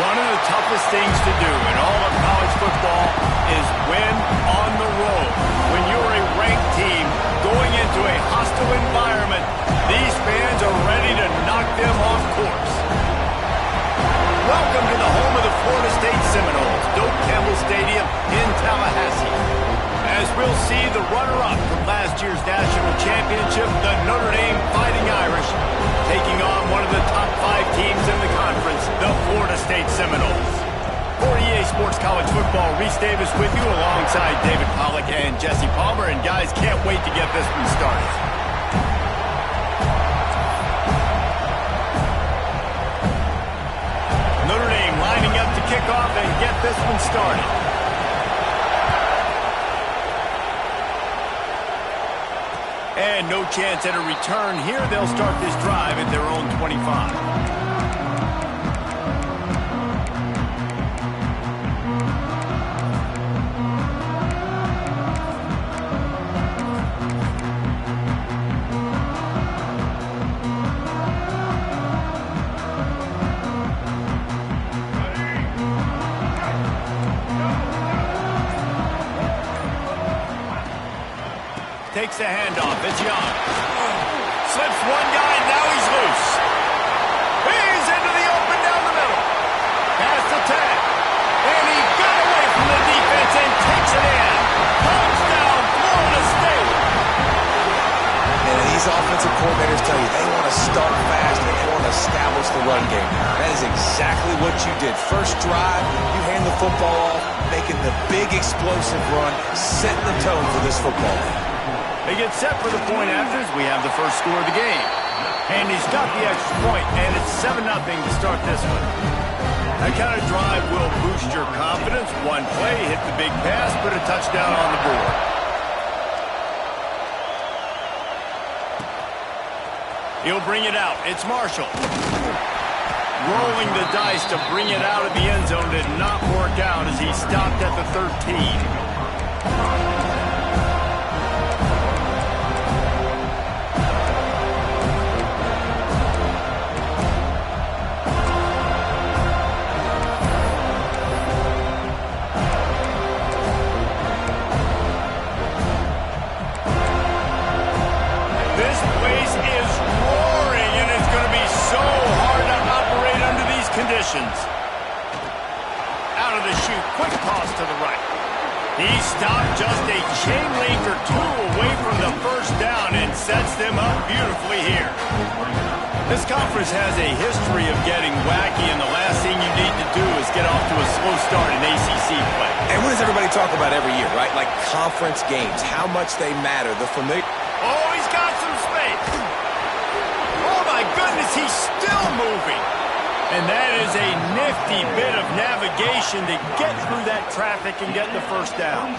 One of the toughest things to do in all of college football is win on the road. When you're a ranked team going into a hostile environment, these fans are ready to knock them off course. Welcome to the home of the Florida State Seminoles, Doak Campbell Stadium in Tallahassee. As we'll see the runner-up from last year's national championship, the Notre Dame Fighting Irish, taking on one of the top 5 teams in the conference, the Florida State Seminoles. For EA Sports College Football, Reese Davis with you alongside David Pollack and Jesse Palmer. And guys, can't wait to get this one started. Notre Dame lining up to kick off and get this one started. And no chance at a return here. They'll start this drive at their own 25. Takes the handoff. It's Young. Slips one guy, and now he's loose. He's into the open down the middle. Pass the tag. And he got away from the defense and takes it in. Touchdown, Florida State. And these offensive coordinators tell you they want to start fast and they want to establish the run game. That is exactly what you did. First drive, you hand the football off, making the big explosive run, setting the tone for this football game. They get set for the point afters. We have the first score of the game. And he's got the extra point, and it's 7-0 to start this one. That kind of drive will boost your confidence. One play, hit the big pass, put a touchdown on the board. He'll bring it out. It's Marshall. Rolling the dice to bring it out of the end zone did not work out as he stopped at the 13. Out of the chute, quick toss to the right. He stopped just a chain link or two away from the first down and sets them up beautifully here. This conference has a history of getting wacky, and the last thing you need to do is get off to a slow start in ACC play. And what does everybody talk about every year, right? Like conference games, how much they matter, the familiar... Oh, he's got some space. Oh, my goodness, he's still moving. And that is a nifty bit of navigation to get through that traffic and get the first down.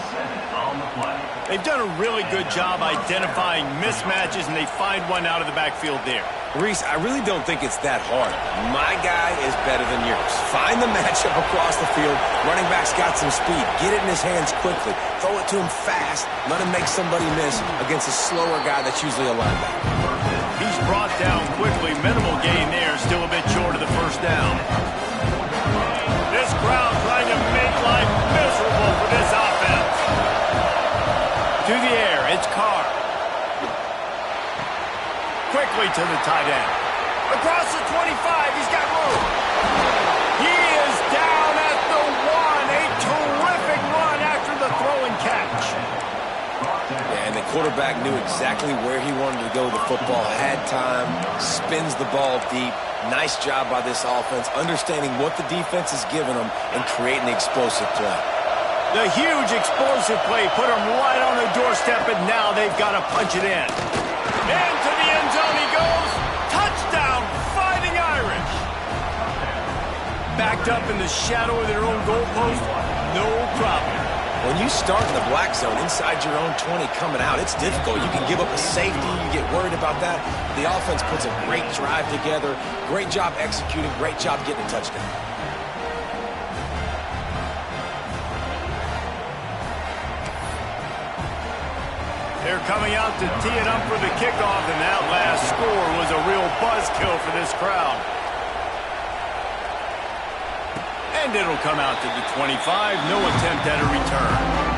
They've done a really good job identifying mismatches, and they find one out of the backfield there. Reese, I really don't think it's that hard. My guy is better than yours. Find the matchup across the field. Running back's got some speed. Get it in his hands quickly. Throw it to him fast. Let him make somebody miss against a slower guy that's usually a linebacker. He's brought down quickly. Minimal gain there. Still a bit short of the first down. This crowd trying to make life miserable for this offense. To the air. It's Carr. Quickly to the tight end. Across the 25. He's got room. He is down at the 1. A terrific run after the throw and catch. Yeah, and the quarterback knew exactly where he wanted to go with the football, had time, spins the ball deep. Nice job by this offense, understanding what the defense is giving them and creating the explosive play. The huge explosive play put them right on the doorstep, and now they've got to punch it in. Into the end zone he goes. Touchdown, Fighting Irish. Backed up in the shadow of their own goalpost, no problem. When you start in the black zone inside your own 20 coming out, it's difficult. You can give up a safety. You get worried about that. The offense puts a great drive together. Great job executing. Great job getting a touchdown. They're coming out to tee it up for the kickoff, and that last score was a real buzzkill for this crowd. And it'll come out to the 25. No attempt at a return.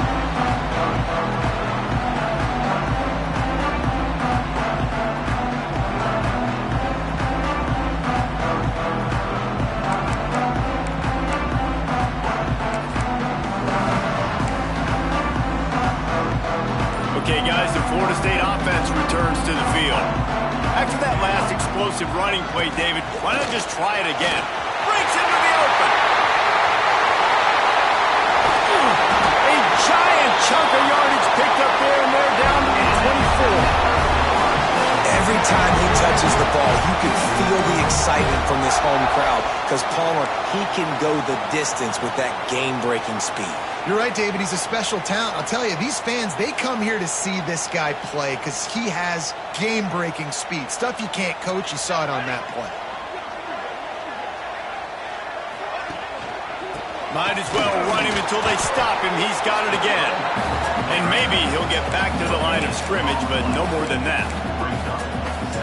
Okay, guys, the Florida State offense returns to the field. After that last explosive running play, David, why not just try it again? Breaks into the open. A giant chunk of yardage picked up there, and they're down to the 24. Every time he touches the ball, you can feel the excitement from this home crowd because Palmer, he can go the distance with that game-breaking speed. You're right, David. He's a special talent. I'll tell you, these fans, they come here to see this guy play because he has game-breaking speed. Stuff you can't coach. You saw it on that play. Might as well run him until they stop him. He's got it again. And maybe he'll get back to the line of scrimmage, but no more than that.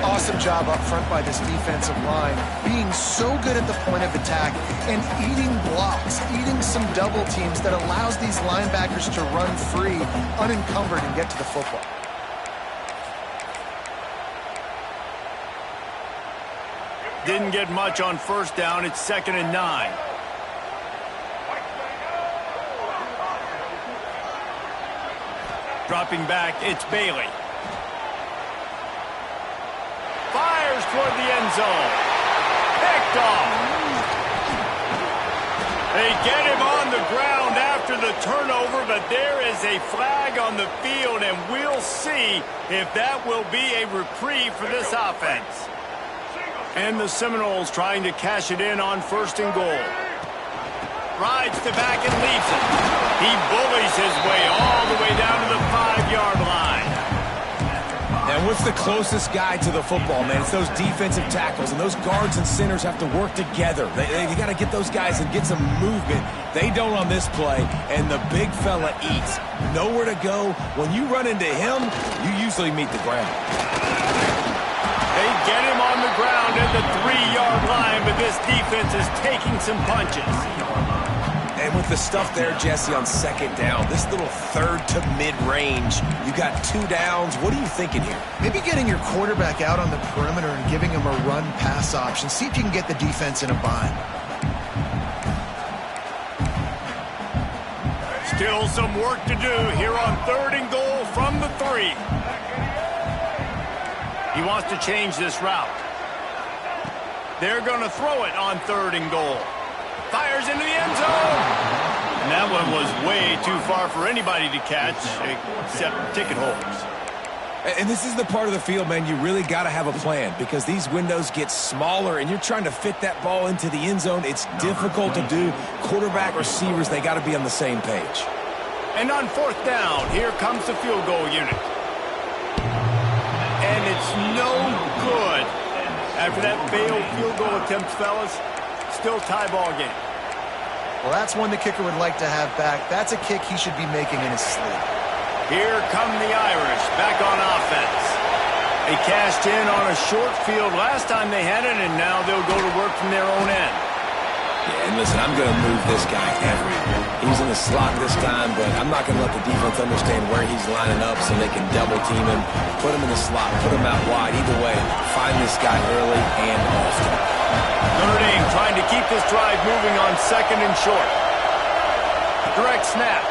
Awesome job up front by this defensive line, being so good at the point of attack and eating blocks, eating some double teams that allows these linebackers to run free, unencumbered, and get to the football. Didn't get much on first down. It's 2nd and 9. Dropping back, it's Bailey. Fires toward the end zone. Picked off. They get him on the ground after the turnover, but there is a flag on the field, and we'll see if that will be a reprieve for this offense. And the Seminoles trying to cash it in on 1st and goal. Rides to back and leaves it. He bullies his way all the way down to the 5-yard line. And what's the closest guy to the football, man? It's those defensive tackles, and those guards and centers have to work together. They got to get those guys and get some movement. They don't on this play, and the big fella eats. Nowhere to go. When you run into him, you usually meet the ground. They get him on the ground at the 3-yard line, but this defense is taking some punches. And with the stuff there, Jesse, on 2nd down, this little 3rd to mid-range, you got 2 downs. What are you thinking here? Maybe getting your quarterback out on the perimeter and giving him a run-pass option. See if you can get the defense in a bind. Still some work to do here on 3rd and goal from the 3. He wants to change this route. They're going to throw it on 3rd and goal. Fires into the end zone. And that one was way too far for anybody to catch except ticket holders. And this is the part of the field, man, you really got to have a plan because these windows get smaller and you're trying to fit that ball into the end zone. It's difficult to do. Quarterback, receivers, they got to be on the same page. And on 4th down, here comes the field goal unit. And it's no good. After that failed field goal attempt, fellas, still tie ball game. Well, that's one the kicker would like to have back. That's a kick he should be making in his sleep. Here come the Irish back on offense. They cashed in on a short field last time they had it, and now they'll go to work from their own end. Yeah, and listen, I'm going to move this guy everywhere. He's in the slot this time, but I'm not going to let the defense understand where he's lining up so they can double team him, put him in the slot, put him out wide. Either way, find this guy early and often. Notre Dame trying to keep this drive moving on 2nd and short. Direct snap.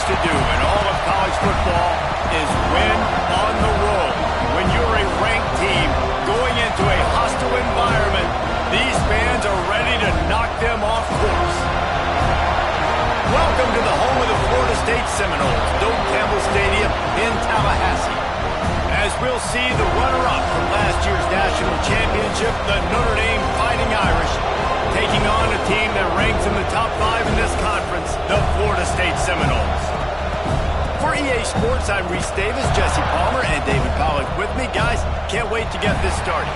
to do in all of college football is win on the road. When you're a ranked team going into a hostile environment, these fans are ready to knock them off course. Welcome to the home of the Florida State Seminoles, Doak Campbell Stadium in Tallahassee. As we'll see the runner-up from last year's national championship, the Notre Dame Fighting Irish, taking on a team that ranks in the top 5 in this conference, the Florida State Seminoles. For EA Sports, I'm Reese Davis, Jesse Palmer, and David Pollack with me. Guys, can't wait to get this started.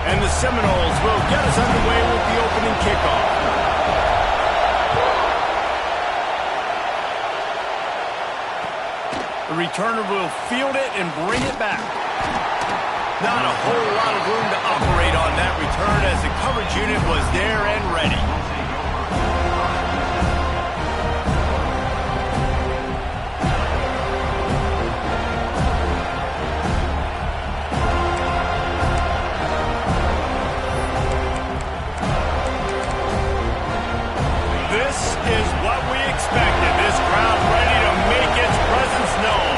And the Seminoles will get us underway with the opening kickoff. The returner will field it and bring it back. Not a whole lot of room to operate on that return as the coverage unit was there and ready. This is what we expected. This crowd ready to make its presence known.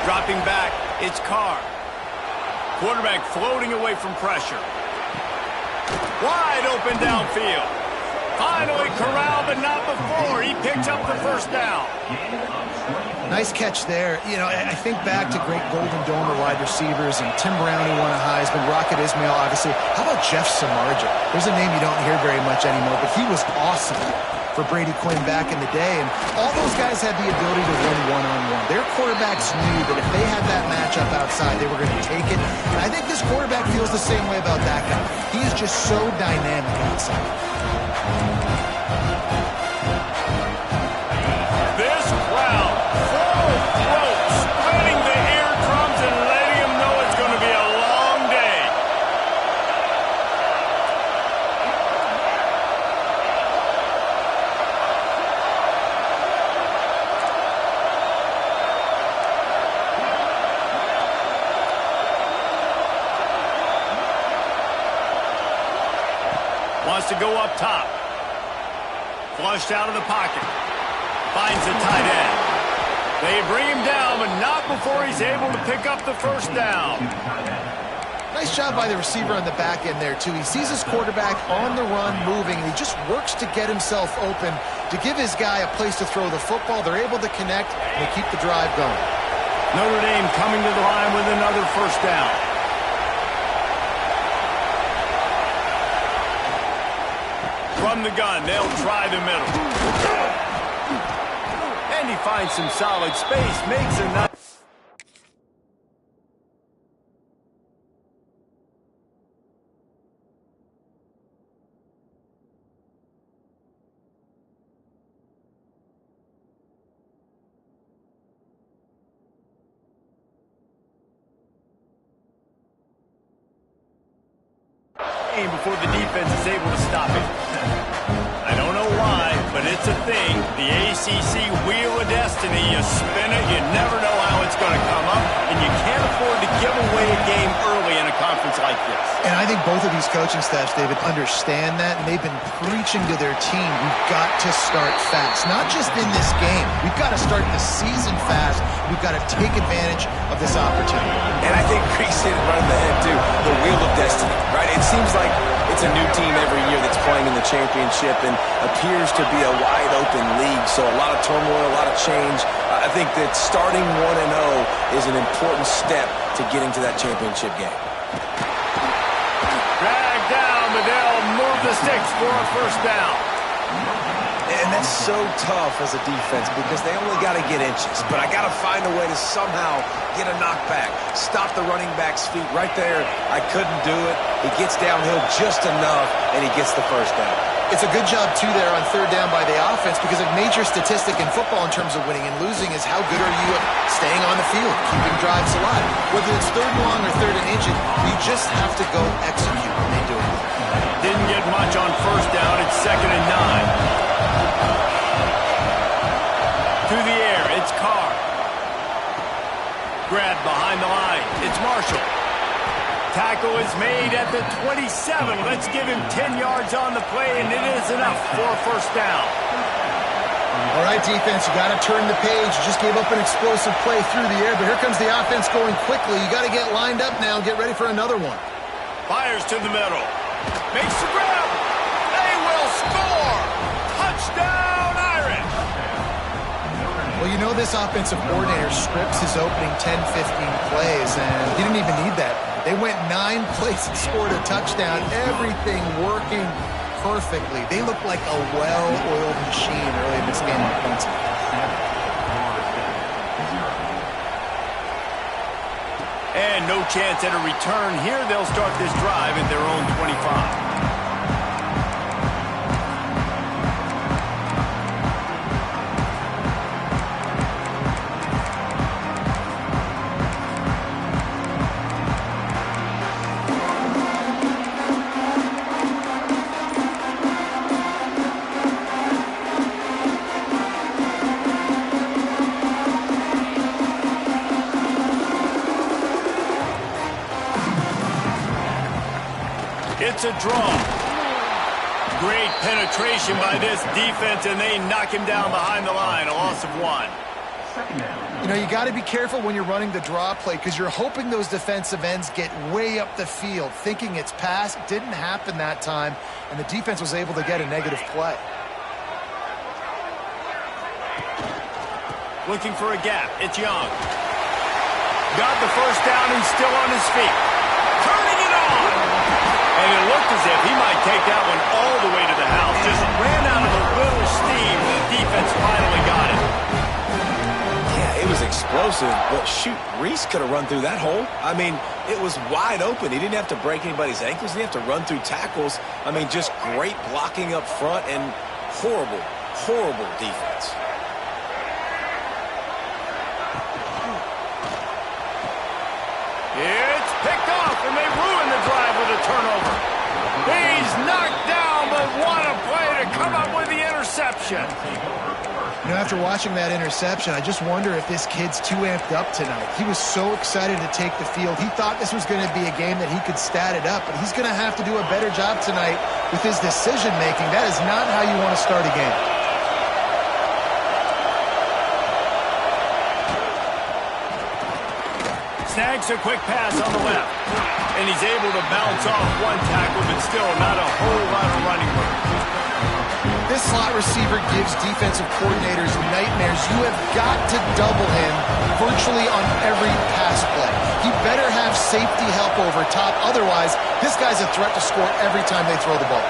Dropping back, it's Carr. Quarterback floating away from pressure. Wide open downfield. Finally corralled, but not before. He picks up the first down. Nice catch there. You know, I think back to great Golden Domer wide receivers, and Tim Brown, who won a Heisman, Rocket Ismail, obviously. How about Jeff Samardzija? There's a name you don't hear very much anymore, but he was awesome for Brady Quinn back in the day, and all those guys had the ability to win one-on-one. Their quarterbacks knew that if they had that matchup outside, they were going to take it, and I think this quarterback feels the same way about that guy. He is just so dynamic outside. This crowd, full throat, splitting the eardrums and letting them know it's going to be a long day. Wants to go up top. Flushed out of the pocket. Finds the tight end. They bring him down, but not before he's able to pick up the first down. Nice job by the receiver on the back end there, too. He sees his quarterback on the run moving, and he just works to get himself open to give his guy a place to throw the football. They're able to connect, and they keep the drive going. Notre Dame coming to the line with another first down. From the gun, they'll try the middle. And he finds some solid space, makes a nice... before the defense is able to stop it. I don't know why, but it's a thing. The ACC Wheel of Destiny, you spin it, you never know how it's going to come up, and you can't afford to give away a game early in a conference like this. And I think both of these coaching staffs, David, understand that, and they've been preaching to their team, we've got to start fast. Not just in this game. We've got to start the season fast. We've got to take advantage of this opportunity. And I think Reese hit it right on the head, too. The Wheel of Destiny, right? It seems like it's a new team every year that's playing in the championship and appears to be a wide-open league, so a lot of turmoil, a lot of change. I think that starting 1-0 is an important step to getting to that championship game. Dragged down, but they'll move the sticks for a first down. And that's so tough as a defense because they only got to get inches. But I got to find a way to somehow get a knockback, stop the running back's feet right there. I couldn't do it. He gets downhill just enough, and he gets the first down. It's a good job, too, there on third down by the offense because a major statistic in football in terms of winning and losing is how good are you at staying on the field, keeping drives alive. Whether it's third and long or third and inches, you just have to go execute when they do it. Didn't get much on first down. It's 2nd and 9. Through the air, it's Carr. Grabbed behind the line. It's Marshall. Tackle is made at the 27. Let's give him 10 yards on the play, and it is enough for a first down. All right, defense, you got to turn the page. You just gave up an explosive play through the air, but here comes the offense going quickly. You got to get lined up now and get ready for another one. Fires to the middle. Makes the grab. They will score. Touchdown, Irish. Well, you know this offensive coordinator scripts his opening 10, 15 plays, and he didn't even need that. They went 9 plays and scored a touchdown. Everything working perfectly. They look like a well-oiled machine early in this game offensively. And no chance at a return here. They'll start this drive at their own 25. It's a draw. Great penetration by this defense, and they knock him down behind the line. A loss of 1. You know, you got to be careful when you're running the draw play because you're hoping those defensive ends get way up the field, thinking it's pass. It didn't happen that time, and the defense was able to get a negative play. Looking for a gap. It's Young. Got the first down and still on his feet. Turning it on. And it looked as if he might take that one all the way to the house. Just ran out of a little steam. The defense finally got it. Yeah, it was explosive, but shoot, Reese could have run through that hole. I mean, it was wide open. He didn't have to break anybody's ankles. He didn't have to run through tackles. I mean, just great blocking up front and horrible, horrible defense. It's picked off, and they ruin the drive with a turnover. He's knocked down, but what a play to come up with the interception. You know, after watching that interception, I just wonder if this kid's too amped up tonight. He was so excited to take the field. He thought this was going to be a game that he could stat it up, but he's going to have to do a better job tonight with his decision-making. That is not how you want to start a game. Snags a quick pass on the left, and he's able to bounce off one tackle, but still not a whole lot of running room. This slot receiver gives defensive coordinators nightmares. You have got to double him virtually on every pass play. He better have safety help over top. Otherwise, this guy's a threat to score every time they throw the ball.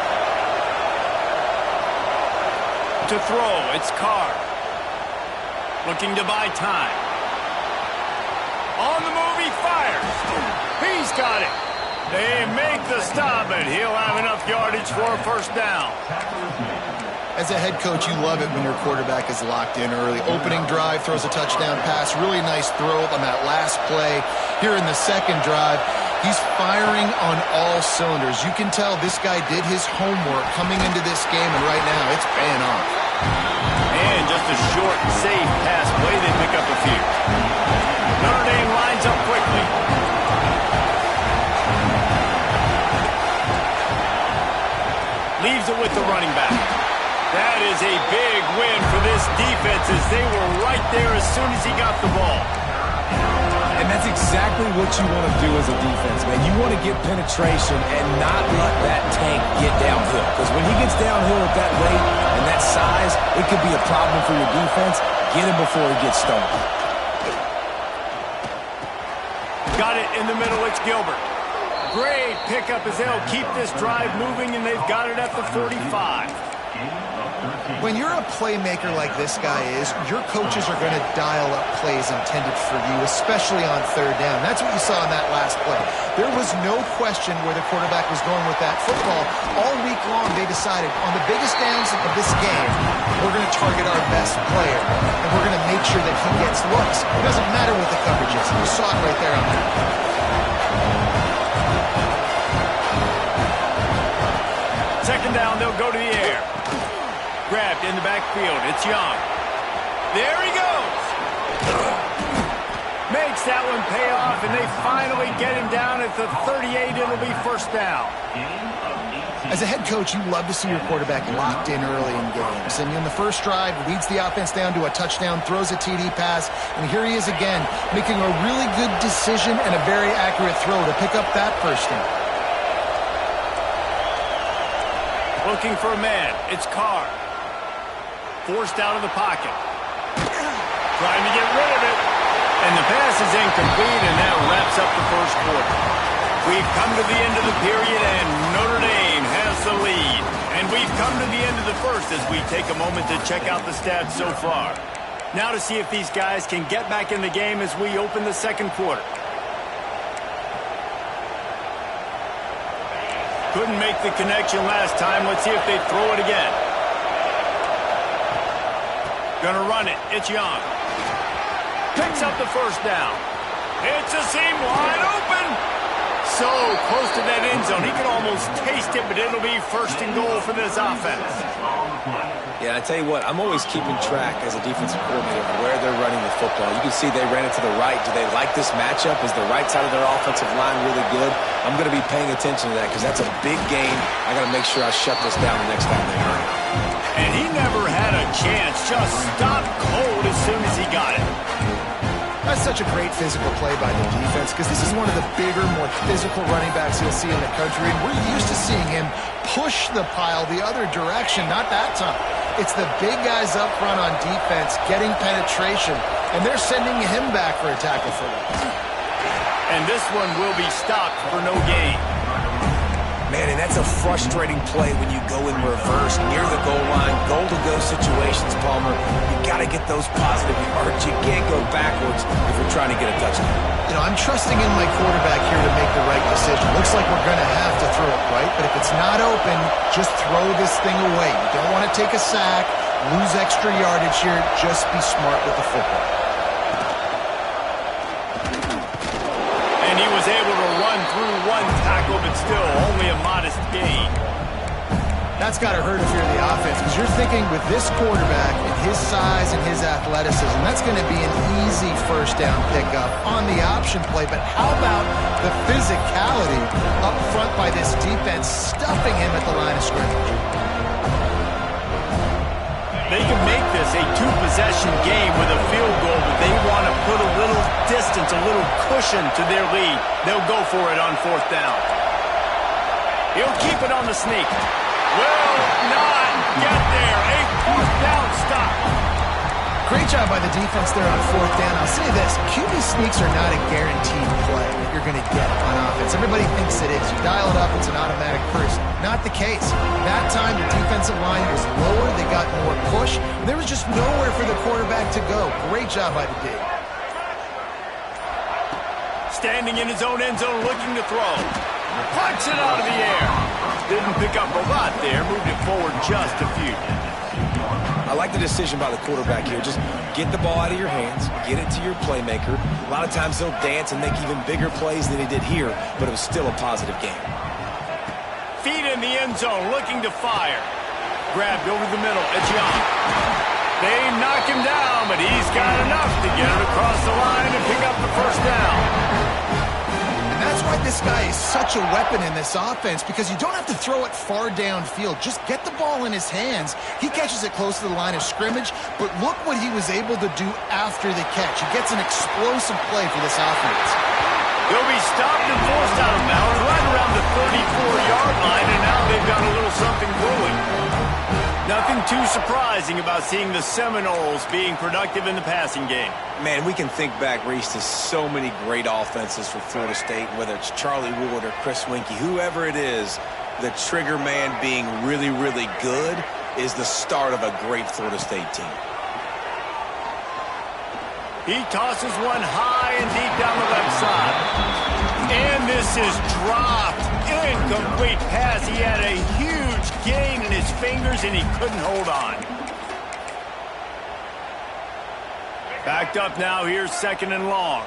To throw, it's Carr. Looking to buy time. On the move, he fires. He's got it. They make the stop, and he'll have enough yardage for a first down. As a head coach, you love it when your quarterback is locked in early. Opening drive, throws a touchdown pass. Really nice throw on that last play. Here in the second drive, he's firing on all cylinders. You can tell this guy did his homework coming into this game, and right now it's paying off. And just a short, safe pass play. They pick up a few. Notre Dame lines up quickly. Leaves it with the running back. That is a big win for this defense as they were right there as soon as he got the ball. And that's exactly what you want to do as a defense, man. You want to get penetration and not let that tank get downhill. Because when he gets downhill at that rate and that size, it could be a problem for your defense. Get him before he gets stoned. Got it in the middle. It's Gilbert. Great pickup as they'll keep this drive moving, and they've got it at the 45. When you're a playmaker like this guy is, your coaches are going to dial up plays intended for you, especially on third down. That's what you saw in that last play. There was no question where the quarterback was going with that football. All week long, they decided on the biggest downs of this game, we're going to target our best player, and we're going to make sure that he gets looks. It doesn't matter what the coverage is. You saw it right there on that. Second down, they'll go to the air. Grabbed in the backfield. It's Young. There he goes. Makes that one pay off, and they finally get him down at the 38. It'll be first down. As a head coach, you love to see your quarterback locked in early in games. And in the first drive, leads the offense down to a touchdown, throws a TD pass, and here he is again, making a really good decision and a very accurate throw to pick up that first down. Looking for a man. It's Carr. Forced out of the pocket. Trying to get rid of it. And the pass is incomplete, and that wraps up the first quarter. We've come to the end of the period, and Notre Dame has the lead. And we've come to the end of the first as we take a moment to check out the stats so far. Now to see if these guys can get back in the game as we open the second quarter. Couldn't make the connection last time. Let's see if they throw it again. Gonna run it. It's Young. Picks up the first down. It's a seam wide open. So close to that end zone. He can almost taste it, but it'll be first and goal for this offense. Yeah, I tell you what, I'm always keeping track as a defensive coordinator of where they're running the football. You can see they ran it to the right. Do they like this matchup? Is the right side of their offensive line really good? I'm going to be paying attention to that because that's a big game. I got to make sure I shut this down the next time they run it. And he never had a chance. Just stopped cold as soon as he got it. That's such a great physical play by the defense because this is one of the bigger, more physical running backs you'll see in the country. And we're used to seeing him push the pile the other direction. Not that time. It's the big guys up front on defense getting penetration, and they're sending him back for a tackle for loss. And this one will be stopped for no gain. Man, and that's a frustrating play when you go in reverse near the goal line, goal-to-go situations, Palmer. You got to get those positive yards. You can't go backwards if you're trying to get a touchdown. You know, I'm trusting in my quarterback here to make the right decision. Looks like we're going to have to throw it, right? But if it's not open, just throw this thing away. You don't want to take a sack, lose extra yardage here. Just be smart with the football. And he was able to run through one tackle, but still only a modest gain. That's got to hurt if you're the offense, because you're thinking with this quarterback and his size and his athleticism, that's going to be an easy first down pickup on the option play. But how about the physicality up front by this defense, stuffing him at the line of scrimmage? They can make this a two-possession game with a field goal, but they want to put a little distance, a little cushion to their lead. They'll go for it on fourth down. He'll keep it on the sneak. Will not get there. A fourth down stop. Great job by the defense there on fourth down. I'll say this, QB sneaks are not a guaranteed play that you're going to get on offense. Everybody thinks it is. You dial it up, it's an automatic first. Not the case. That time, the defensive line was lower. They got more push. There was just nowhere for the quarterback to go. Great job by the D. Standing in his own end zone, looking to throw. Punch it out of the air. Didn't pick up a lot there. Moved it forward just a few. I like the decision by the quarterback here. Just get the ball out of your hands, get it to your playmaker. A lot of times he'll dance and make even bigger plays than he did here, but it was still a positive game. Feet in the end zone, looking to fire. Grabbed over the middle. It's Young. They knock him down, but he's got enough to get it across the line and pick up the first down. That's why this guy is such a weapon in this offense, because you don't have to throw it far downfield. Just get the ball in his hands. He catches it close to the line of scrimmage, but look what he was able to do after the catch. He gets an explosive play for this offense. He'll be stopped and forced out of bounds right around the 34-yard line, and now they've got a little something brewing. Nothing too surprising about seeing the Seminoles being productive in the passing game. Man, we can think back, Reese, to so many great offenses for Florida State, whether it's Charlie Ward or Chris Winkie, whoever it is, the trigger man being really, really good is the start of a great Florida State team. He tosses one high and deep down the left side. And this is dropped. Incomplete pass. He had a huge gain in his fingers, and he couldn't hold on. Backed up now. Here's second and long.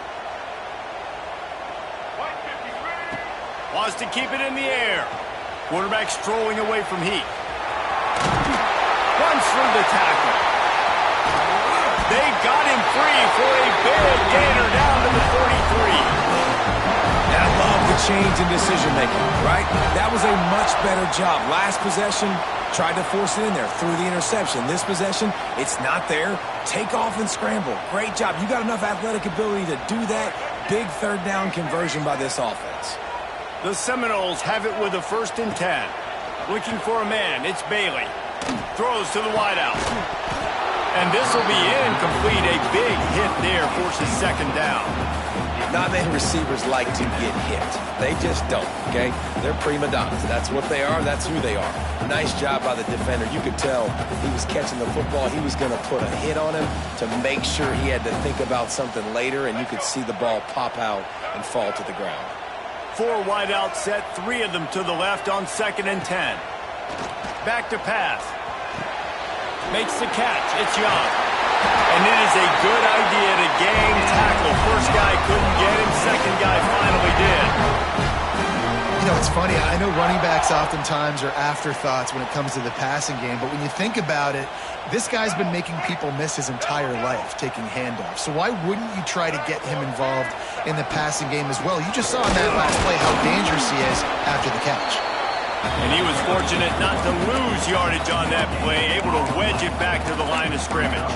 Wants to keep it in the air. Quarterback strolling away from Heat. Runs through the tackle. They got him free for a big gainer down to the change in decision-making, right? That was a much better job. Last possession, tried to force it in there, threw the interception. This possession, it's not there. Take off and scramble. Great job. You got enough athletic ability to do that. Big third down conversion by this offense. The Seminoles have it with a 1st and 10. Looking for a man. It's Bailey. Throws to the wideout. And this will be incomplete. A big hit there forces 2nd down. Not many receivers like to get hit. They just don't, okay? They're prima donnas. That's what they are. That's who they are. Nice job by the defender. You could tell he was catching the football. He was going to put a hit on him to make sure he had to think about something later, and you could see the ball pop out and fall to the ground. 4 wideouts set, 3 of them to the left on 2nd and 10. Back to pass. Makes the catch. It's Young. And it is a good idea to gang tackle. First guy couldn't get him. Second guy finally did. You know, it's funny. I know running backs oftentimes are afterthoughts when it comes to the passing game, but when you think about it, this guy's been making people miss his entire life taking handoffs. So why wouldn't you try to get him involved in the passing game as well? You just saw in that last play how dangerous he is after the catch. And he was fortunate not to lose yardage on that play, able to wedge it back to the line of scrimmage.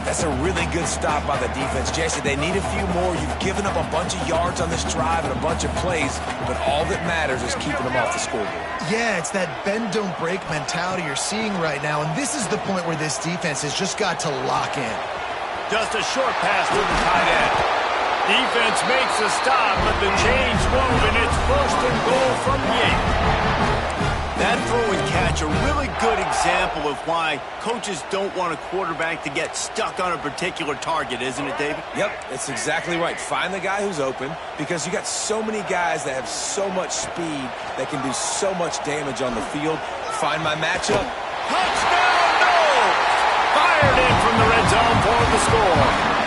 That's a really good stop by the defense. Jesse, they need a few more. You've given up a bunch of yards on this drive and a bunch of plays, but all that matters is keeping them off the scoreboard. Yeah, it's that bend, don't break mentality you're seeing right now, and this is the point where this defense has just got to lock in. Just a short pass to the tight end. Defense makes a stop, but the chains move, and it's 1st and goal from the 8. That throw and catch, a really good example of why coaches don't want a quarterback to get stuck on a particular target, isn't it, David? Yep, that's exactly right. Find the guy who's open, because you got so many guys that have so much speed that can do so much damage on the field. Find my matchup. Touchdown, no! Fired in from the red zone for the score.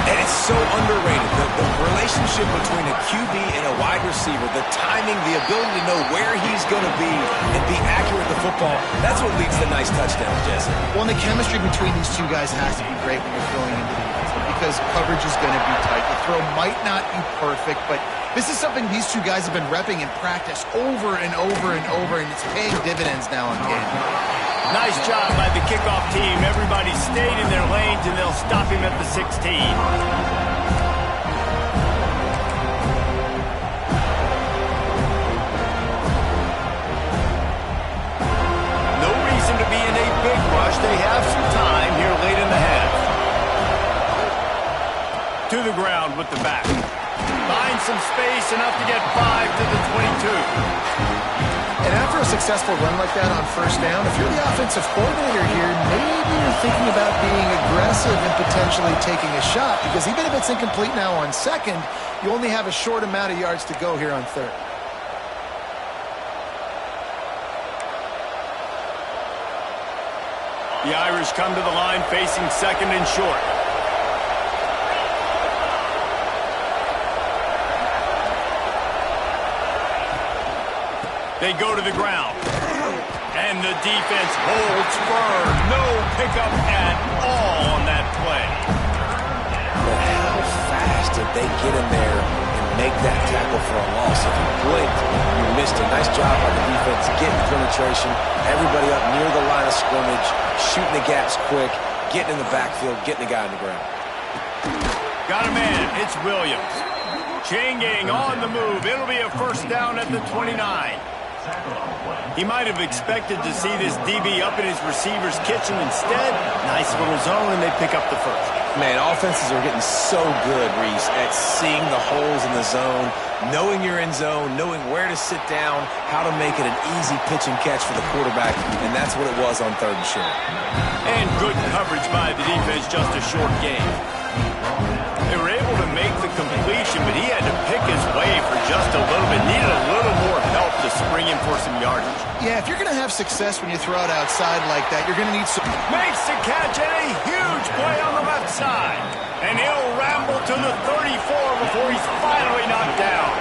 And it's so underrated. The relationship between a QB and a wide receiver, the timing, the ability to know where he's going to be and be accurate with the football, that's what leads to nice touchdowns, Jesse. Well, and the chemistry between these two guys has to be great when you're throwing into the end zone because coverage is going to be tight. The throw might not be perfect, but this is something these two guys have been repping in practice over and over and over, and it's paying dividends now in game. Nice job by the kickoff team. Everybody stayed in their lanes, and they'll stop him at the 16. No reason to be in a big rush. They have some time here late in the half. To the ground with the back. Finds some space, enough to get 5 to the 22. And after a successful run like that on 1st down, if you're the offensive coordinator here, maybe you're thinking about being aggressive and potentially taking a shot, because even if it's incomplete now on 2nd, you only have a short amount of yards to go here on 3rd. The Irish come to the line facing 2nd and short. They go to the ground. And the defense holds firm. No pickup at all on that play. But how fast did they get in there and make that tackle for a loss? If you blinked, you missed it. Nice job by the defense getting penetration. Everybody up near the line of scrimmage, shooting the gaps quick, getting in the backfield, getting the guy on the ground. Got a man. It's Williams. Chain gang on the move. It'll be a 1st down at the 29. He might have expected to see this DB up in his receiver's kitchen. Instead, nice little zone, and they pick up the 1st. Man, offenses are getting so good, Reese, at seeing the holes in the zone, knowing you're in zone, knowing where to sit down, how to make it an easy pitch and catch for the quarterback, and that's what it was on 3rd and short. And good coverage by the defense, just a short game. They were able to make the completion, but he had to pick his way for just a little bit. Needed a little more help to spring him for some yardage. Yeah, if you're going to have success when you throw it outside like that, you're going to need some... Makes the catch and a huge play on the left side. And he'll ramble to the 34 before he's finally knocked down.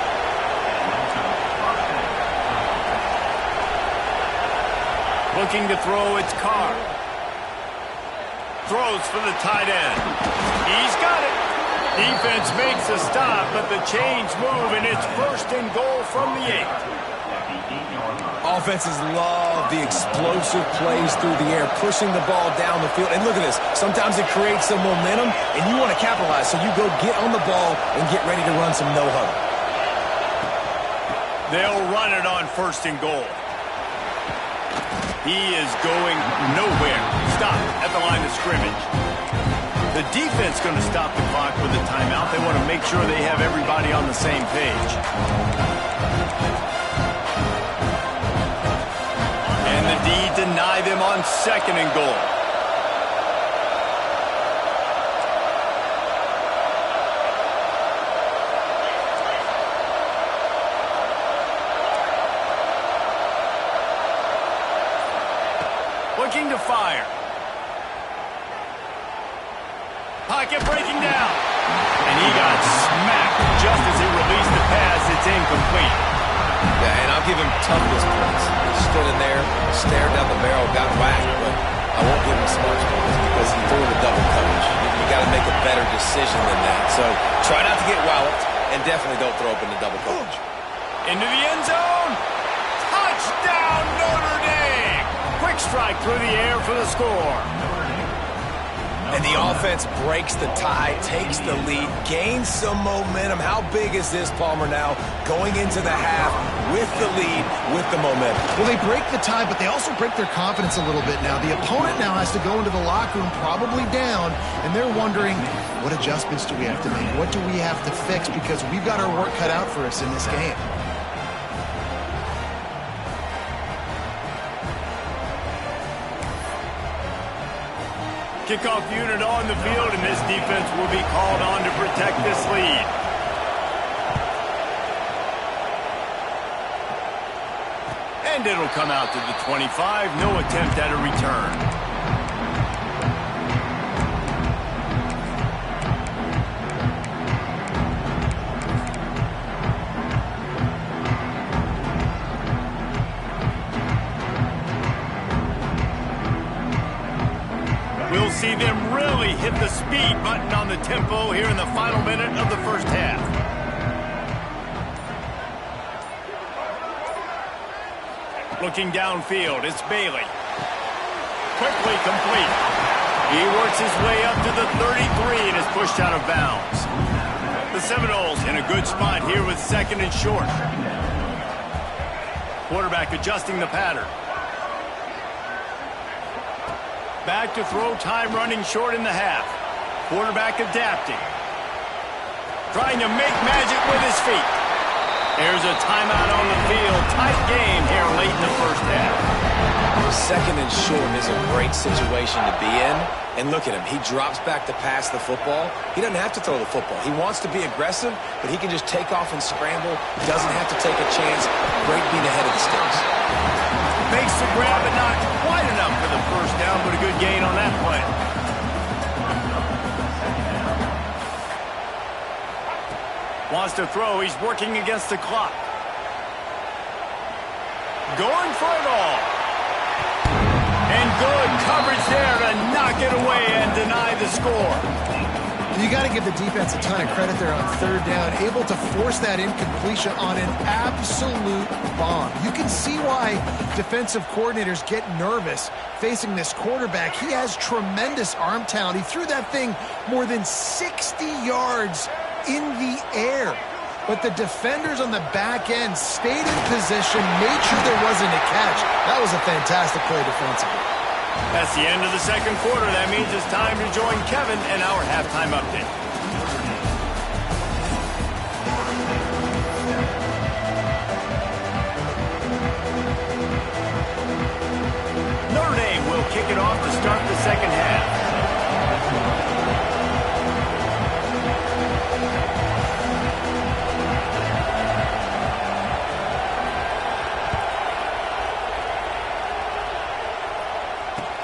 Looking to throw, it's Carr. Throws for the tight end. He's got it. Defense makes a stop, but the chains move, and it's 1st and goal from the 8. Offenses love the explosive plays through the air, pushing the ball down the field. And look at this. Sometimes it creates some momentum, and you want to capitalize. So you go get on the ball and get ready to run some no-huddle. They'll run it on 1st and goal. He is going nowhere. Stop at the line of scrimmage. The defense going to stop the clock with a timeout. They want to make sure they have everybody on the same page. And the D deny them on 2nd and goal. Looking to fire. Pocket breaking down. And he got smacked just as he released the pass. It's incomplete. Yeah, and I'll give him toughness points. He stood in there, stared down the barrel, got whacked, but I won't give him smarts points because he threw the double coverage. You got to make a better decision than that. So try not to get walloped, and definitely don't throw up in the double coverage. Into the end zone. Touchdown, Notre Dame. Quick strike through the air for the score. And the offense breaks the tie, takes the lead, gains some momentum. How big is this, Palmer, now? Going into the half with the lead, with the momentum. Well, they break the tie, but they also break their confidence a little bit now. The opponent now has to go into the locker room probably down, and they're wondering, what adjustments do we have to make? What do we have to fix? Because we've got our work cut out for us in this game. Kickoff unit on the field, and this defense will be called on to protect this lead. And it'll come out to the 25. No attempt at a return. We'll see them really hit the speed button on the tempo here in the final minute of the 1st half. Looking downfield, it's Bailey. Quickly complete. He works his way up to the 33 and is pushed out of bounds. The Seminoles in a good spot here with 2nd and short. Quarterback adjusting the pattern. Back to throw, time running short in the half. Quarterback adapting. Trying to make magic with his feet. There's a timeout on the field. Tight game here late in the 1st half. 2nd and short is a great situation to be in. And look at him. He drops back to pass the football. He doesn't have to throw the football. He wants to be aggressive, but he can just take off and scramble. Doesn't have to take a chance. Great being ahead of the sticks. Makes the grab, but not quite enough for the 1st down, but a good gain on that play. Wants to throw. He's working against the clock. Going for it all. And good coverage there to knock it away and deny the score. You got to give the defense a ton of credit there on 3rd down, able to force that incompletion on an absolute bomb. You can see why defensive coordinators get nervous facing this quarterback. He has tremendous arm talent. He threw that thing more than 60 yards in the air. But the defenders on the back end stayed in position, made sure there wasn't a catch. That was a fantastic play defensively. That's the end of the 2nd quarter. That means it's time to join Kevin and our halftime update. Notre Dame will kick it off to start the 2nd half.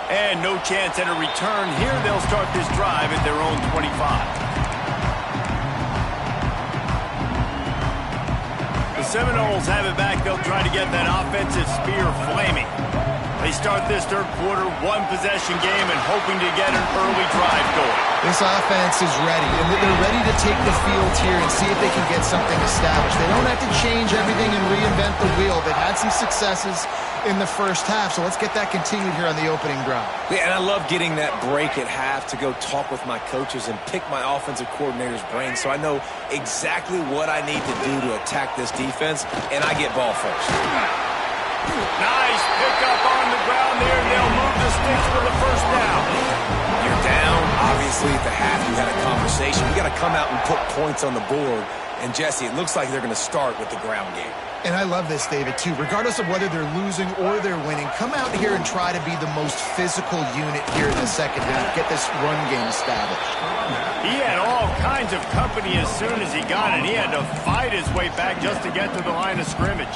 And no chance at a return here. They'll start this drive at their own 25. The Seminoles have it back. They'll try to get that offensive spear flaming. They start this third quarter, one-possession game, and hoping to get an early drive going. This offense is ready, and they're ready to take the field here and see if they can get something established. They don't have to change everything and reinvent the wheel. They've had some successes in the first half, so let's get that continued here on the opening drive. Yeah, and I love getting that break at half to go talk with my coaches and pick my offensive coordinator's brain so I know exactly what I need to do to attack this defense, and I get ball first. Nice pickup on the ground there. They'll move the sticks for the first down. You're down. Obviously, at the half, you had a conversation. You got to come out and put points on the board. And, Jesse, it looks like they're going to start with the ground game. And I love this, David, too. Regardless of whether they're losing or they're winning, come out here and try to be the most physical unit here in the second half. Get this run game established. He had all kinds of company as soon as he got it. He had to fight his way back just to get to the line of scrimmage.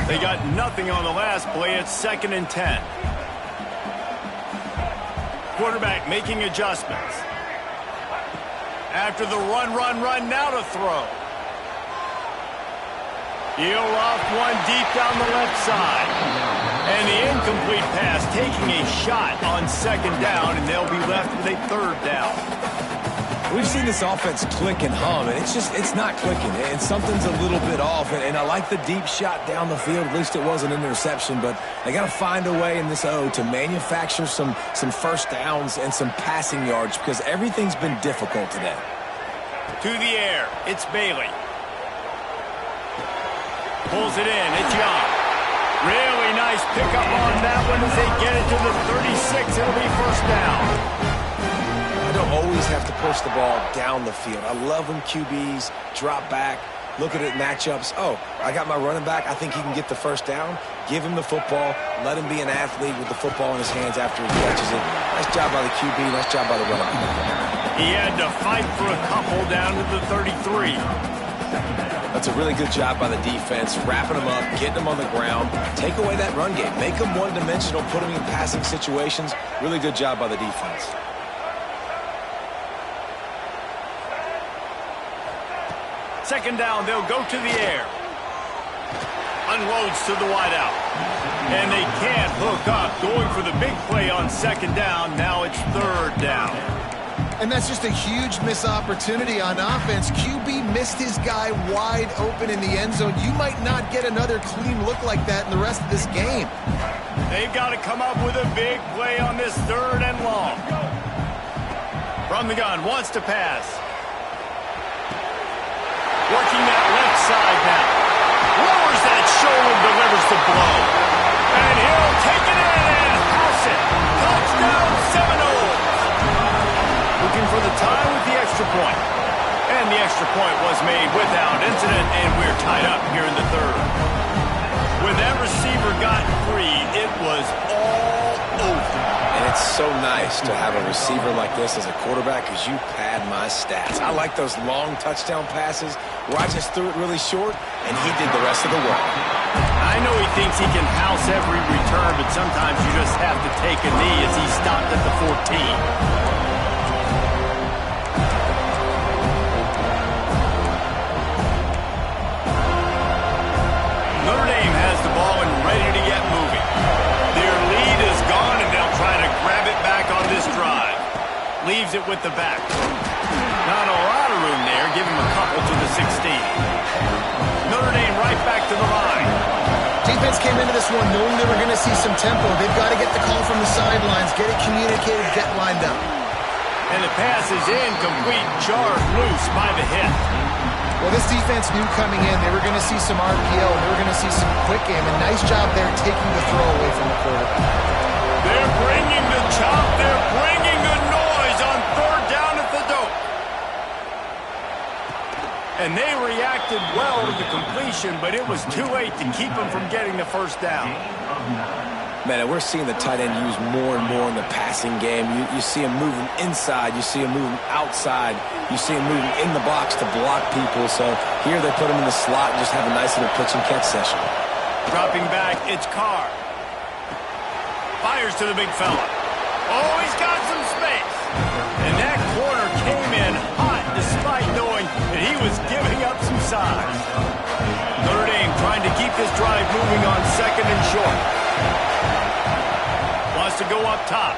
They got nothing on the last play. It's 2nd and 10. Quarterback making adjustments. After the run, now to throw. He'll loft one deep down the left side. And the incomplete pass taking a shot on 2nd down, and they'll be left with a 3rd down. We've seen this offense click and hum, and it's not clicking, and something's a little bit off. And I like the deep shot down the field. At least it was an interception, but they got to find a way in this O to manufacture some first downs and some passing yards because everything's been difficult today. To the air, it's Bailey. Pulls it in, it's Young. Really nice pickup on that one as they get it to the 36. It'll be first down. I don't always have to push the ball down the field. I love when QBs drop back, look at it matchups. Oh, I got my running back. I think he can get the first down. Give him the football. Let him be an athlete with the football in his hands after he catches it. Nice job by the QB. Nice job by the running back. He had to fight for a couple down to the 33. That's a really good job by the defense, wrapping them up, getting them on the ground. Take away that run game. Make them one-dimensional, put them in passing situations. Really good job by the defense. Second down, they'll go to the air. Unloads to the wideout. And they can't hook up. Going for the big play on 2nd down. Now it's 3rd down. And that's just a huge missed opportunity on offense. QB missed his guy wide open in the end zone. You might not get another clean look like that in the rest of this game. They've got to come up with a big play on this 3rd and long. From the gun, wants to pass. Working that left side now. Lowers that shoulder, delivers the blow. And he'll take it in and house it. Touchdown Seminoles. Looking for the tie with the extra point. And the extra point was made without incident, and we're tied up here in the 3rd. When that receiver got free, it was all over. And it's so nice to have a receiver like this as a quarterback because you pad my stats. I like those long touchdown passes where I just threw it really short and he did the rest of the work. I know he thinks he can house every return, but sometimes you just have to take a knee as he stopped at the 14. Notre Dame has the ball and ready to get moving. Their lead is gone, and they'll try to grab it back on this drive. Leaves it with the back. Not a lot of room there. Give him a couple to the 16. Notre Dame right back to the line. Defense came into this one knowing they were going to see some tempo. They've got to get the call from the sidelines, get it communicated, get lined up. And the pass is incomplete, jarred loose by the hit. Well, this defense knew coming in they were going to see some RPO, and they were going to see some quick game. And nice job there taking the throw away from the quarterback. They're bringing the chop. They're bringing the noise on 3rd down at the dope. And they reacted well to the completion, but it was too late to keep them from getting the first down. Man, we're seeing the tight end used more and more in the passing game. You see him moving inside. You see him moving outside. You see him moving in the box to block people. So here they put him in the slot and just have a nice little pitch and catch session. Dropping back, it's Carr. Fires to the big fella. Oh, he's got some space. side. Notre Dame trying to keep this drive moving on 2nd and short. Wants to go up top.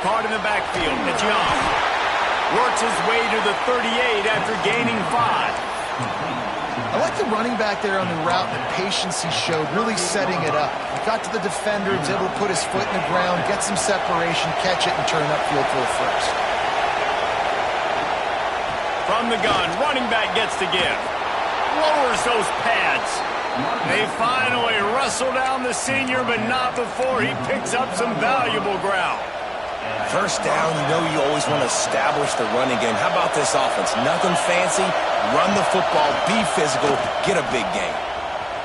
Caught in the backfield. It's Young. Works his way to the 38 after gaining 5. I like the running back there on the route and the patience he showed, really setting it up. He got to the defender, was able to put his foot in the ground, get some separation, catch it, and turn upfield for a first. From the gun, running back gets to give. Lowers those pads. They finally wrestle down the senior, but not before he picks up some valuable ground. First down, you know you always want to establish the running game. How about this offense? Nothing fancy. Run the football, be physical, get a big gain.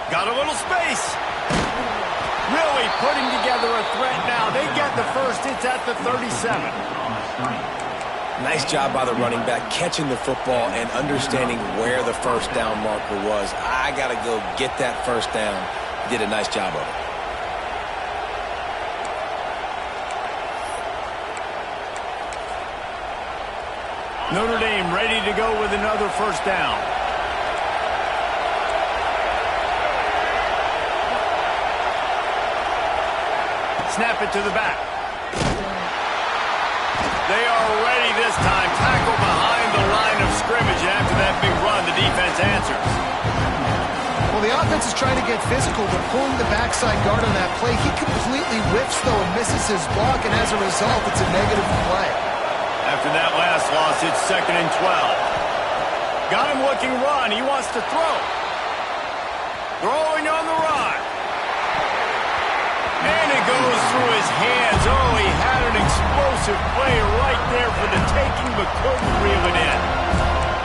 Got a little space. Really putting together a threat now. They get the first. It's at the 37. Nice job by the running back, catching the football and understanding where the first down marker was. I got to go get that first down. Did a nice job of it. Notre Dame ready to go with another first down. Snap it to the back. They are ready this time. Tackle behind the line of scrimmage. And after that big run, the defense answers. Well, the offense is trying to get physical. They're pulling the backside guard on that play. He completely whiffs, though, and misses his block, and as a result, it's a negative play. After that last loss, it's 2nd and 12. Got him looking run. He wants to throw. Throwing on the run. And it goes through his hands. Oh, he had an explosive play right there for the taking, but couldn't reel it in.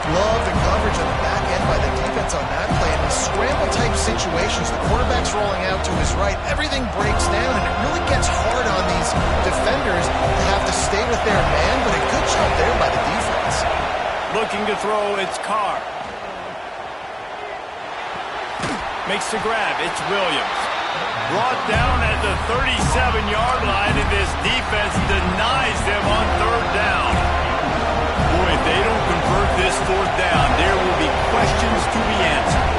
Love the coverage on the back end by the defense on that play. And in scramble-type situations, the quarterback's rolling out to his right. Everything breaks down, and it really gets hard on these defenders to have to stay with their man, but a good job there by the defense. Looking to throw, it's Carr. Makes the grab, it's Williams. Brought down at the 37-yard line, and this defense denies them on 3rd down. Boy, if they don't convert this 4th down, there will be questions to be answered.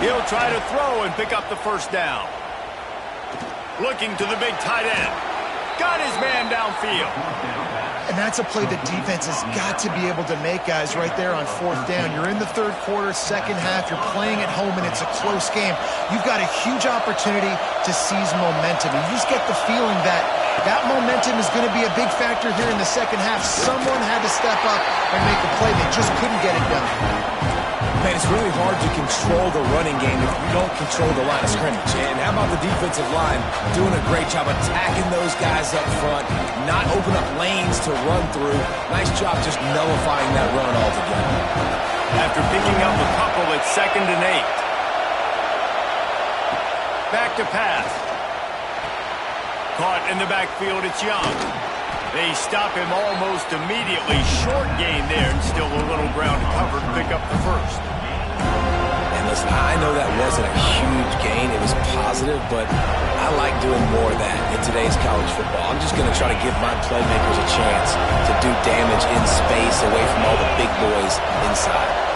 He'll try to throw and pick up the first down. Looking to the big tight end. Got his man downfield. And that's a play the defense has got to be able to make, guys, right there on 4th down. You're in the 3rd quarter, 2nd half. You're playing at home, and it's a close game. You've got a huge opportunity to seize momentum. And you just get the feeling that that momentum is going to be a big factor here in the 2nd half. Someone had to step up and make a play. They just couldn't get it done. Man, it's really hard to control the running game if you don't control the line of scrimmage. And how about the defensive line doing a great job attacking those guys up front, not open up lanes to run through. Nice job just nullifying that run altogether. After picking up a couple, it's 2nd and 8. Back to pass. Caught in the backfield, it's Young. They stop him almost immediately. Short gain there, and still a little ground to cover to pick up the first. And listen, I know that wasn't a huge gain. It was positive, but I like doing more of that in today's college football. I'm just going to try to give my playmakers a chance to do damage in space away from all the big boys inside.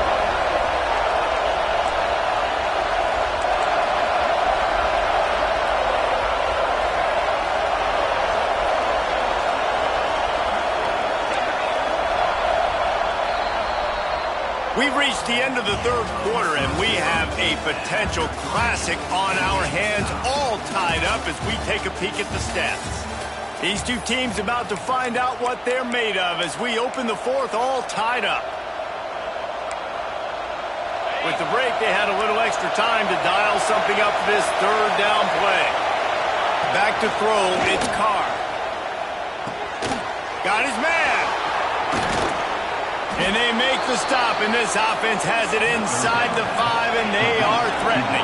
We've reached the end of the 3rd quarter, and we have a potential classic on our hands, all tied up as we take a peek at the stats. These two teams about to find out what they're made of as we open the 4th, all tied up. With the break, they had a little extra time to dial something up for this 3rd down play. Back to throw, it's Carr. Got his man. And they make the stop, and this offense has it inside the 5, and they are threatening.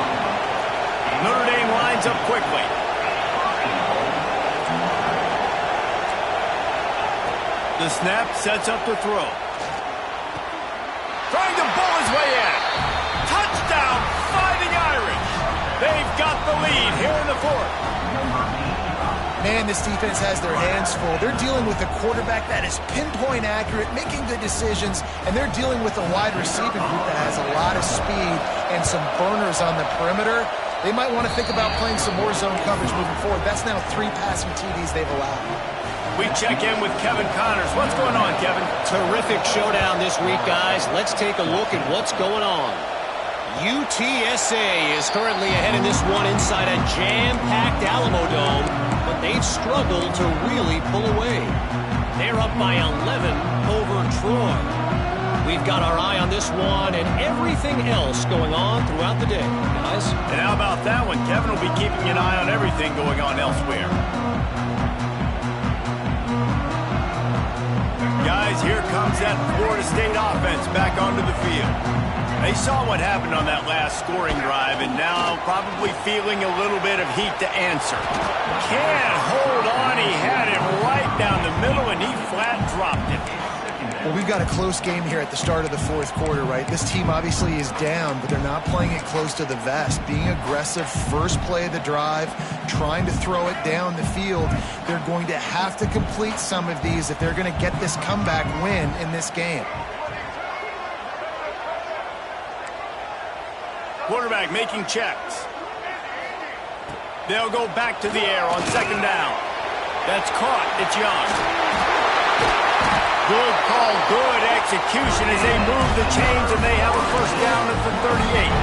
Notre Dame lines up quickly. The snap sets up the throw. Trying to bull his way in. Touchdown, Fighting Irish. They the 4th. Man, this defense has their hands full. They're dealing with a quarterback that is pinpoint accurate, making good decisions, and they're dealing with a wide receiving group that has a lot of speed and some burners on the perimeter. They might want to think about playing some more zone coverage moving forward. That's now 3 passing TDs they've allowed. We check in with Kevin Connors. What's going on, Kevin? Terrific showdown this week, guys. Let's take a look at what's going on. UTSA is currently ahead in this one inside a jam-packed Alamo Dome, but they've struggled to really pull away. They're up by 11 over Troy. We've got our eye on this one and everything else going on throughout the day, guys. And how about that one? Kevin will be keeping an eye on everything going on elsewhere. Guys, here comes that Florida State offense back onto the field. They saw what happened on that last scoring drive, and now probably feeling a little bit of heat to answer. Can't hold on. He had it right down the middle, and he flat dropped it. Well, we've got a close game here at the start of the 4th quarter, right? This team obviously is down, but they're not playing it close to the vest. Being aggressive, first play of the drive, trying to throw it down the field. They're going to have to complete some of these if they're going to get this comeback win in this game. Quarterback making checks. They'll go back to the air on 2nd down. That's caught. It's Young. Good call, good execution as they move the chains, and they have a 1st down at the 38.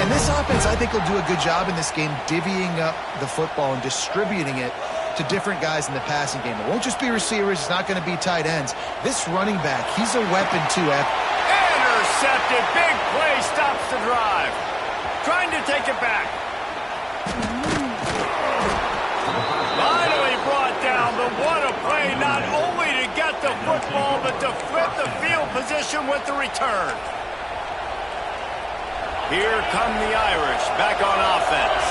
And this offense, I think, will do a good job in this game divvying up the football and distributing it to different guys in the passing game. It won't just be receivers. It's not going to be tight ends. This running back, he's a weapon too, Ed. Intercepted. Big play stops the drive. Trying to take it back. Finally brought down, but what a play, not only to get the football, but to flip the field position with the return. Here come the Irish back on offense.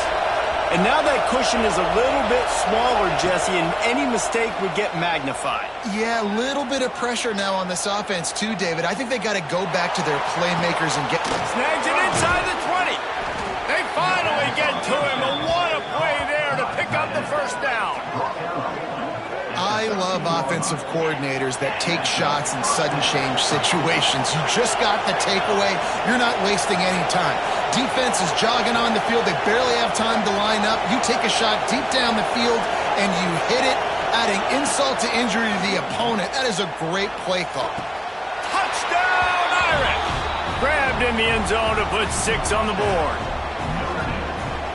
And now that cushion is a little bit smaller, Jesse, and any mistake would get magnified. Yeah, a little bit of pressure now on this offense too, David. I think they got to go back to their playmakers and get... Snags it inside the 20. They finally get to him, and what a play there to pick up the 1st down. I love offensive coordinators that take shots in sudden change situations. You just got the takeaway. You're not wasting any time. Defense is jogging on the field. They barely have time to line up. You take a shot deep down the field, and you hit it, adding insult to injury to the opponent. That is a great play call. Touchdown, Irish! Grabbed in the end zone to put 6 on the board.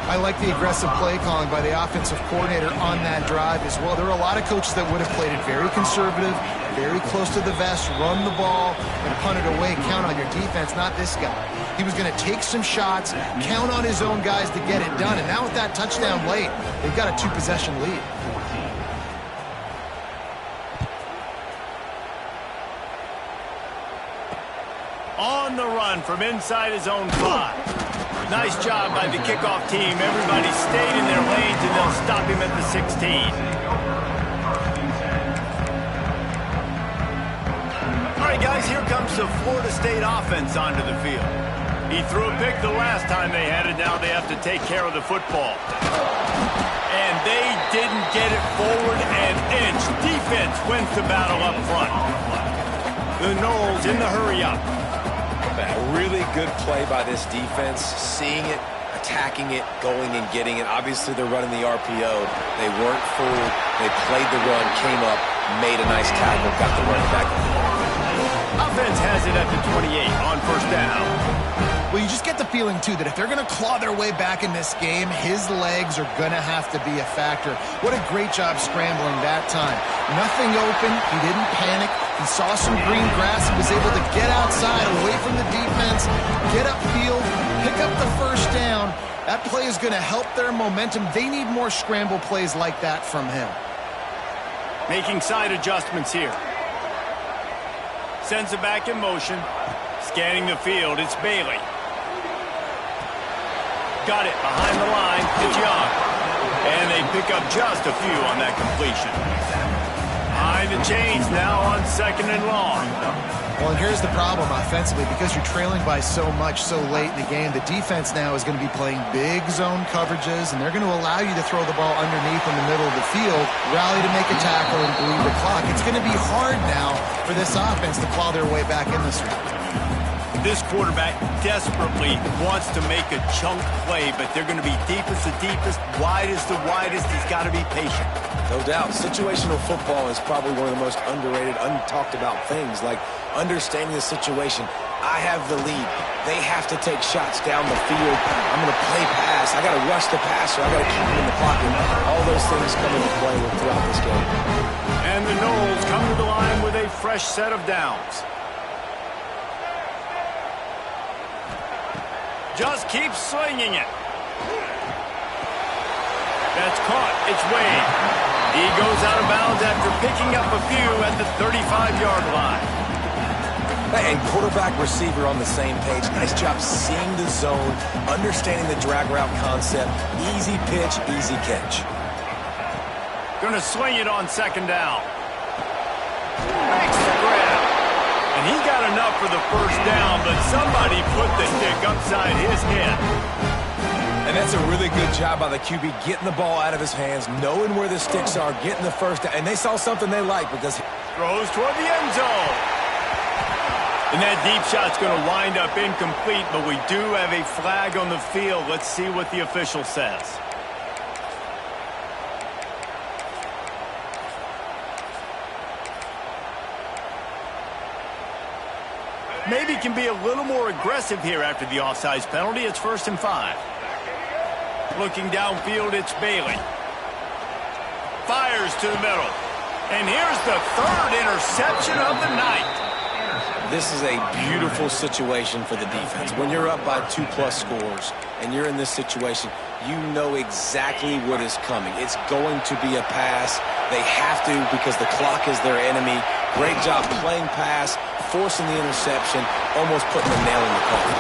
I like the aggressive play calling by the offensive coordinator on that drive as well. There are a lot of coaches that would have played it very conservative, very close to the vest, run the ball, and punt it away, count on your defense, not this guy. He was going to take some shots, count on his own guys to get it done, and now with that touchdown late, they've got a 2-possession lead. On the run from inside his own 5. Nice job by the kickoff team. Everybody stayed in their lanes, and they'll stop him at the 16. All right, guys, here comes the Florida State offense onto the field. He threw a pick the last time they had it. Now they have to take care of the football. And they didn't get it forward an inch. Defense wins the battle up front. The Noles in the hurry-up. A really good play by this defense, seeing it, attacking it, going and getting it. Obviously, they're running the RPO. They weren't fooled. They played the run, came up, made a nice tackle, got the running back. Offense has it at the 28 on 1st down. Well, you just get the feeling, too, that if they're going to claw their way back in this game, his legs are going to have to be a factor. What a great job scrambling that time. Nothing open. He didn't panic. He saw some green grass and was able to get outside, away from the defense, get upfield, pick up the 1st down. That play is going to help their momentum. They need more scramble plays like that from him. Making side adjustments here. Sends it back in motion. Scanning the field, it's Bailey. Got it behind the line. It's Young. And they pick up just a few on that completion. Behind the chains now on 2nd and long. Well, and here's the problem offensively. Because you're trailing by so much so late in the game, the defense now is going to be playing big zone coverages, and they're going to allow you to throw the ball underneath in the middle of the field, rally to make a tackle, and bleed the clock. It's going to be hard now for this offense to claw their way back in this one. This quarterback desperately wants to make a chunk play, but they're going to be deepest to deepest, widest to widest. He's got to be patient. No doubt. Situational football is probably one of the most underrated, untalked about things, like understanding the situation. I have the lead. They have to take shots down the field. I'm going to play pass. I got to rush the passer. I got to keep him in the pocket. All those things come into play throughout this game. And the Knowles come to the line with a fresh set of downs. Just keep slinging it. That's caught. It's Wade. He goes out of bounds after picking up a few at the 35-yard line. And quarterback receiver on the same page. Nice job seeing the zone, understanding the drag route concept. Easy pitch, easy catch. Going to swing it on second down. Makes the grab. And he got enough for the first down, but somebody put the stick upside his head. And that's a really good job by the QB, getting the ball out of his hands, knowing where the sticks are, getting the first down. And they saw something they like because throws toward the end zone. And that deep shot's going to wind up incomplete, but we do have a flag on the field. Let's see what the official says. Maybe can be a little more aggressive here after the offsides penalty. It's 1st and 5. Looking downfield, it's Bailey. Fires to the middle. And here's the 3rd interception of the night. this is a beautiful situation for the defense. When you're up by 2+ scores and you're in this situation, you know exactly what is coming. It's going to be a pass. They have to because the clock is their enemy. Great job playing pass, forcing the interception, almost putting the nail in the coffin.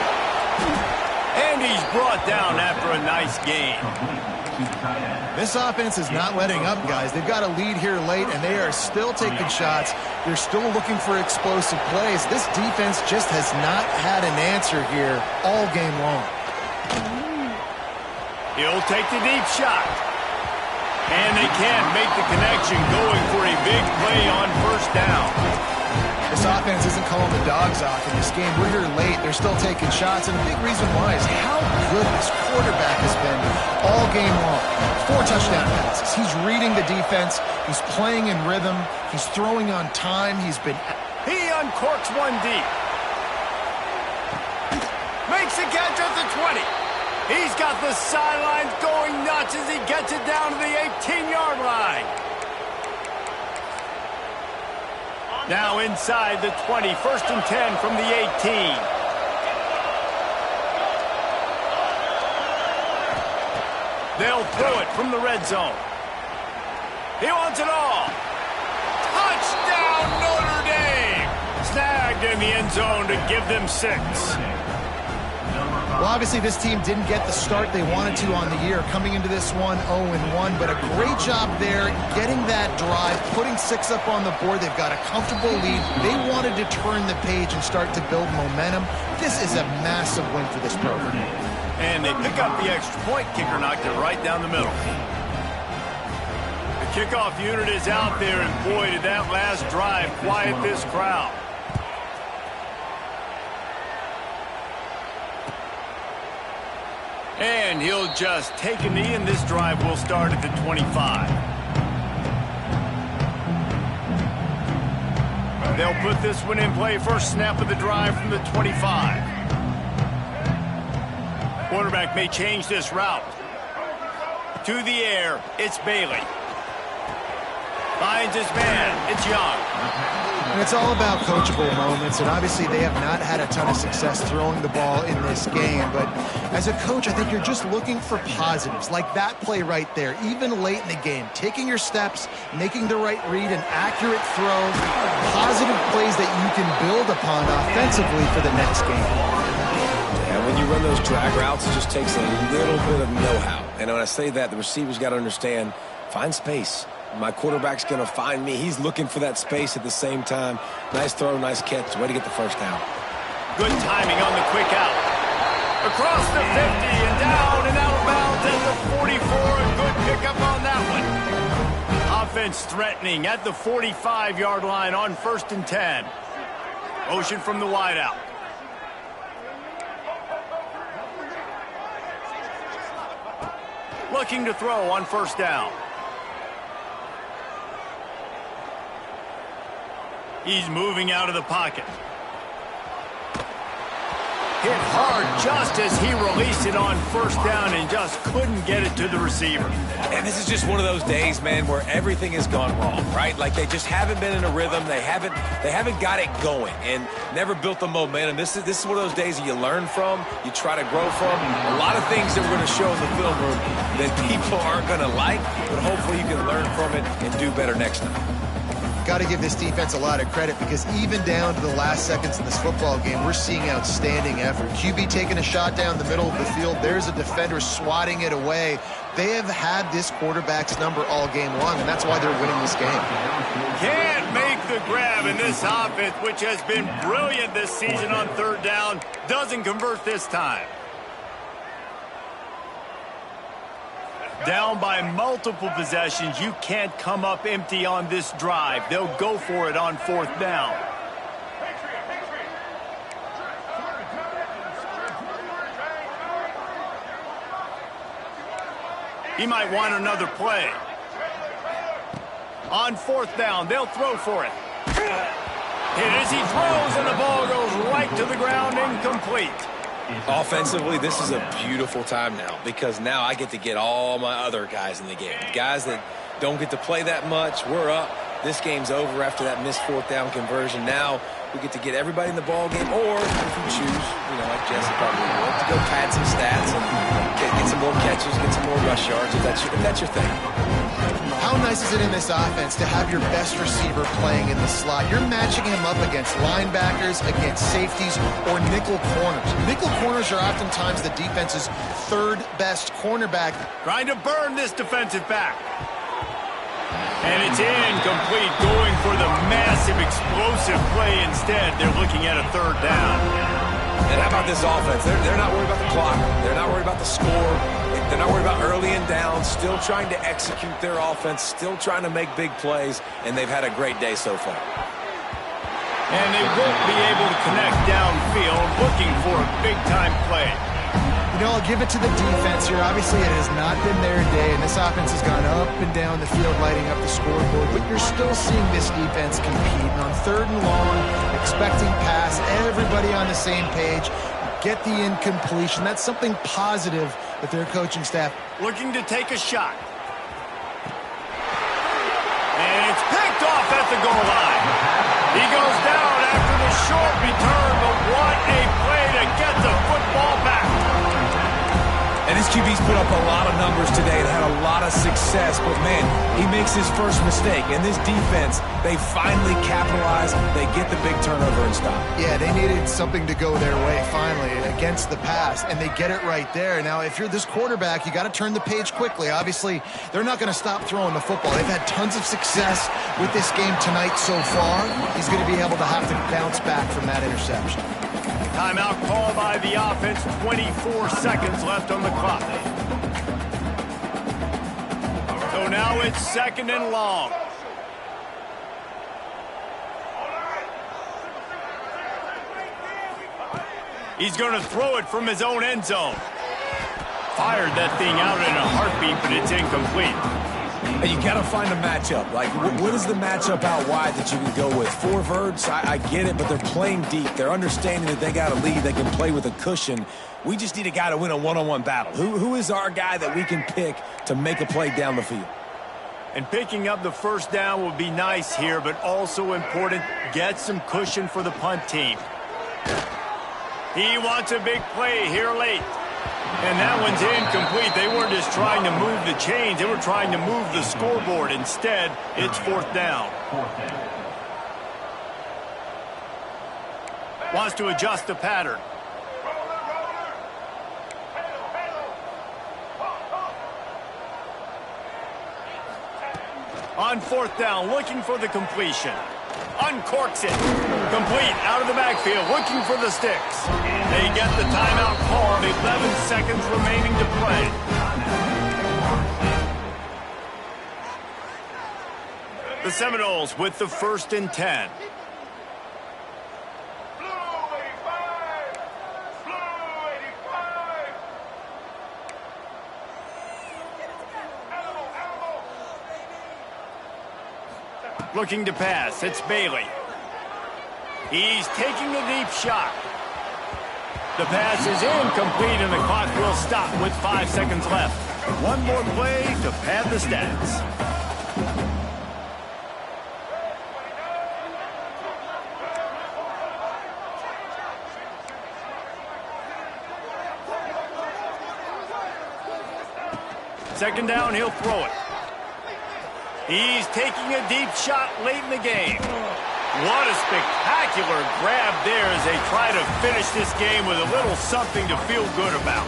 And he's brought down after a nice game. This offense is not letting up, guys. They've got a lead here late, and they are still taking shots. They're still looking for explosive plays. This defense just has not had an answer here all game long. He'll take the deep shot. And they can't make the connection, going for a big play on first down. This offense isn't calling the dogs off in this game. We're here late. They're still taking shots, and a big reason why is how good this quarterback has been all game long. 4 touchdown passes. He's reading the defense. He's playing in rhythm. He's throwing on time. He uncorks one deep. Makes a catch at the 20. He's got the sidelines going nuts as he gets it down to the 18-yard line. Now inside the 20, 1st and 10 from the 18. They'll throw it from the red zone. He wants it all. Touchdown, Notre Dame! Snagged in the end zone to give them 6. Well, obviously, this team didn't get the start they wanted to on the year, coming into this one 0-1, but a great job there, getting that drive, putting 6 up on the board. They've got a comfortable lead. They wanted to turn the page and start to build momentum. This is a massive win for this program. And they pick up the extra point. Kicker knocked it right down the middle. The kickoff unit is out there, and boy, did that last drive quiet this crowd. And he'll just take a knee, and this drive will start at the 25. They'll put this one in play. First snap of the drive from the 25. Quarterback may change this route. To the air, it's Bailey. Finds his man, it's Young. And it's all about coachable moments, and obviously they have not had a ton of success throwing the ball in this game. But as a coach, I think you're just looking for positives, like that play right there, even late in the game. Taking your steps, making the right read, an accurate throw, positive plays that you can build upon offensively for the next game. And when you run those drag routes, it just takes a little bit of know-how. And when I say that, the receiver's got to understand, find space. My quarterback's going to find me. He's looking for that space at the same time. Nice throw, nice catch. Way to get the first down. Good timing on the quick out. Across the 50 and down and out of bounds at the 44. A good pickup on that one. Offense threatening at the 45-yard line on 1st and 10. Motion from the wideout. Looking to throw on 1st down. He's moving out of the pocket. Hit hard just as he released it on 1st down and just couldn't get it to the receiver. And this is just one of those days, man, where everything has gone wrong, right? Like they just haven't been in a rhythm. They haven't got it going and never built the momentum. This is one of those days that you learn from, you try to grow from. A lot of things that we're going to show in the film room that people aren't going to like, but hopefully you can learn from it and do better next time. Got to give this defense a lot of credit because even down to the last seconds of this football game, we're seeing outstanding effort. QB taking a shot down the middle of the field. There's a defender swatting it away. They have had this quarterback's number all game long, and that's why they're winning this game. Can't make the grab in this offense, which has been brilliant this season on 3rd down. Doesn't convert this time. Down by multiple possessions, you can't come up empty on this drive. They'll go for it on 4th down. He might want another play. On 4th down, they'll throw for it. Hit as he throws, and the ball goes right to the ground, incomplete. Offensively, this is a beautiful time now because now I get to get all my other guys in the game. Guys that don't get to play that much, we're up. This game's over after that missed 4th down conversion. Now we get to get everybody in the ball game, or if you choose, like Jesse probably would, to go pad some stats and get some more catches, get some more rush yards if that's your thing. How nice is it in this offense to have your best receiver playing in the slot? You're matching him up against linebackers, against safeties, or nickel corners. Nickel corners are oftentimes the defense's 3rd best cornerback. Trying to burn this defensive back. And it's incomplete, going for the massive explosive play instead. They're looking at a 3rd down. And how about this offense? They're not worried about the clock. They're not worried about the score. They're not worried about early and down. Still trying to execute their offense. Still trying to make big plays. And they've had a great day so far. And they won't be able to connect downfield, looking for a big-time play. I'll give it to the defense here. Obviously, it has not been their day, and this offense has gone up and down the field, lighting up the scoreboard. But you're still seeing this defense compete. And on 3rd and long, expecting pass, everybody on the same page, get the incompletion. That's something positive with their coaching staff. Looking to take a shot. And it's picked off at the goal line. He goes down after the short return, but what a play to get the football back. And his QB's put up a lot of numbers today and had a lot of success, but man, he makes his first mistake. And this defense, they finally capitalize, they get the big turnover and stop. Yeah, they needed something to go their way finally against the pass, and they get it right there. Now, if you're this quarterback, you got to turn the page quickly. Obviously, they're not going to stop throwing the football. They've had tons of success with this game tonight so far. He's going to be able to have to bounce back from that interception. Timeout call by the offense. 24 seconds left on the clock. So now it's 2nd and long. He's going to throw it from his own end zone. Fired that thing out in a heartbeat, but it's incomplete. And you got to find a matchup. Like, what is the matchup out wide that you can go with? 4 verts, I get it, but they're playing deep. They're understanding that they got a lead. They can play with a cushion. We just need a guy to win a one-on-one battle. Who is our guy that we can pick to make a play down the field? And picking up the 1st down will be nice here, but also important, get some cushion for the punt team. He wants a big play here late. And that one's incomplete. They weren't just trying to move the chains. They were trying to move the scoreboard. Instead, it's 4th down. Wants to adjust the pattern. On fourth down, looking for the completion. Uncorks it. Complete out of the backfield, looking for the sticks. They get the timeout called. 11 seconds remaining to play. The Seminoles with the 1st and 10. Looking to pass, it's Bailey. He's taking a deep shot. The pass is incomplete and the clock will stop with 5 seconds left. One more play to pad the stats. Second down, he'll throw it. He's taking a deep shot late in the game. What a spectacular grab there as they try to finish this game with a little something to feel good about.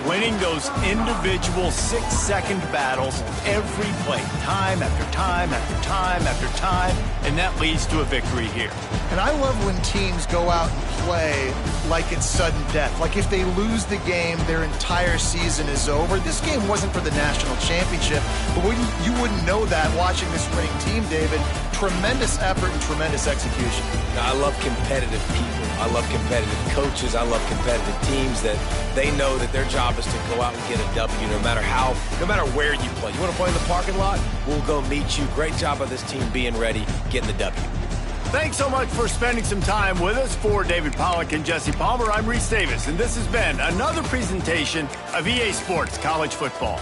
Winning those individual 6-second battles every play, time after time after time after time, and that leads to a victory here. And I love when teams go out and play like it's sudden death. Like if they lose the game, their entire season is over. This game wasn't for the national championship, but you wouldn't know that watching this winning team, David. Tremendous effort and tremendous execution. Now, I love competitive people. I love competitive coaches. I love competitive teams that they know that their job is to go out and get a W no matter where you play. You want to play in the parking lot? We'll go meet you. Great job of this team being ready, getting the W. Thanks so much for spending some time with us. For David Pollack and Jesse Palmer, I'm Reese Davis, and this has been another presentation of EA Sports College Football.